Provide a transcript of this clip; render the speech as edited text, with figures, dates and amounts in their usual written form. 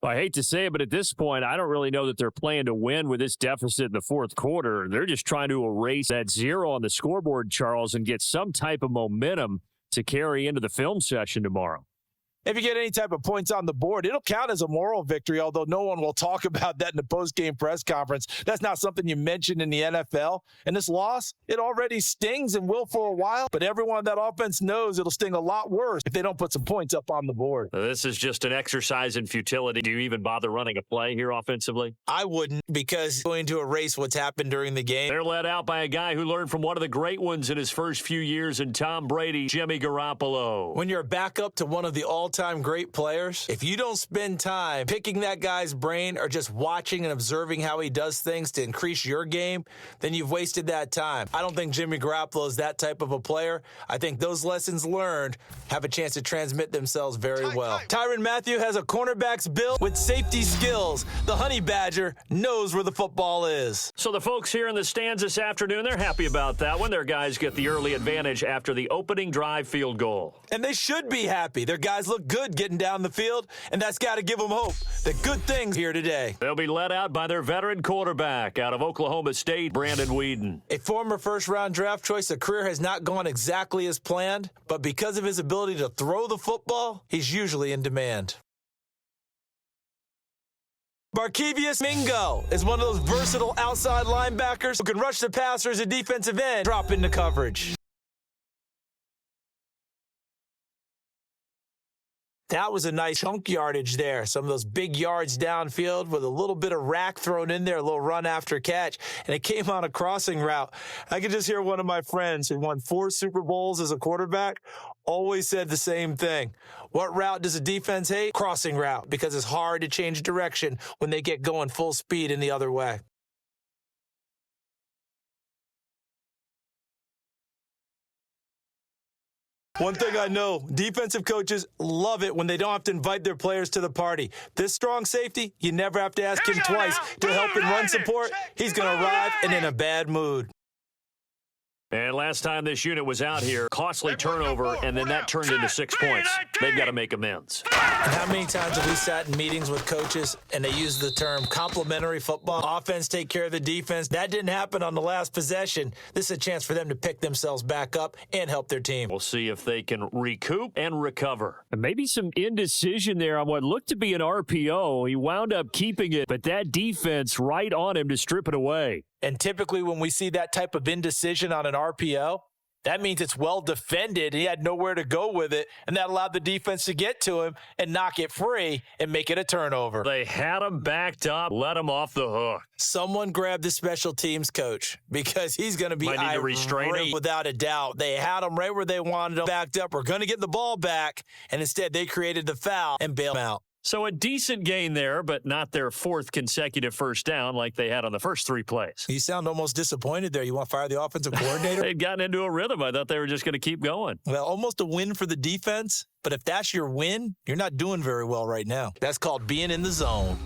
I hate to say it, but at this point, I don't really know that they're playing to win with this deficit in the fourth quarter. They're just trying to erase that 0 on the scoreboard, Charles, and get some type of momentum to carry into the film session tomorrow. If you get any type of points on the board, it'll count as a moral victory, although no one will talk about that in the post-game press conference. That's not something you mention in the NFL. And this loss, it already stings and will for a while, but everyone on that offense knows it'll sting a lot worse if they don't put some points up on the board. This is just an exercise in futility. Do you even bother running a play here offensively? I wouldn't, because going to erase what's happened during the game. They're led out by a guy who learned from one of the great ones in his first few years in Tom Brady, Jimmy Garoppolo. When you're a backup to one of the all-time great players, if you don't spend time picking that guy's brain or just watching and observing how he does things to increase your game, then you've wasted that time. I don't think Jimmy Garoppolo is that type of a player. I think those lessons learned have a chance to transmit themselves very well. Tyrann Mathieu has a cornerback's build with safety skills. The Honey Badger knows where the football is. So the folks here in the stands this afternoon, they're happy about that one. Their guys get the early advantage after the opening drive field goal. And they should be happy. Their guys look good getting down the field, and that's got to give them hope that good things here today. They'll be led out by their veteran quarterback out of Oklahoma State, Brandon Weeden. A former first-round draft choice, a career has not gone exactly as planned, but because of his ability to throw the football, he's usually in demand. Barkevious Mingo is one of those versatile outside linebackers who can rush the passer as a defensive end, drop into coverage. That was a nice chunk yardage there. Some of those big yards downfield with a little bit of rack thrown in there, a little run after catch, and it came on a crossing route. I could just hear one of my friends who won 4 Super Bowls as a quarterback always said the same thing. What route does a defense hate? Crossing route, because it's hard to change direction when they get going full speed in the other way. One thing I know, defensive coaches love it when they don't have to invite their players to the party. This strong safety, you never have to ask him twice to help in run support. He's going to arrive and in a bad mood. And last time this unit was out here, costly turnover, and then that turned into 6 points. They've got to make amends. And how many times have we sat in meetings with coaches and they use the term complementary football? Offense take care of the defense. That didn't happen on the last possession. This is a chance for them to pick themselves back up and help their team. We'll see if they can recoup and recover. And maybe some indecision there on what looked to be an RPO. He wound up keeping it, but that defense right on him to strip it away. And typically when we see that type of indecision on an RPO, that means it's well defended. He had nowhere to go with it, and that allowed the defense to get to him and knock it free and make it a turnover. They had him backed up, let him off the hook. Someone grab the special teams coach, because he's going to be Might need to restrain him. Without a doubt. They had him right where they wanted him, backed up. We're going to get the ball back, and instead they created the foul and bailed him out. So a decent gain there, but not their 4th consecutive first down like they had on the first 3 plays. You sound almost disappointed there. You want to fire the offensive coordinator? They'd gotten into a rhythm. I thought they were just going to keep going. Well, almost a win for the defense, but if that's your win, you're not doing very well right now. That's called being in the zone.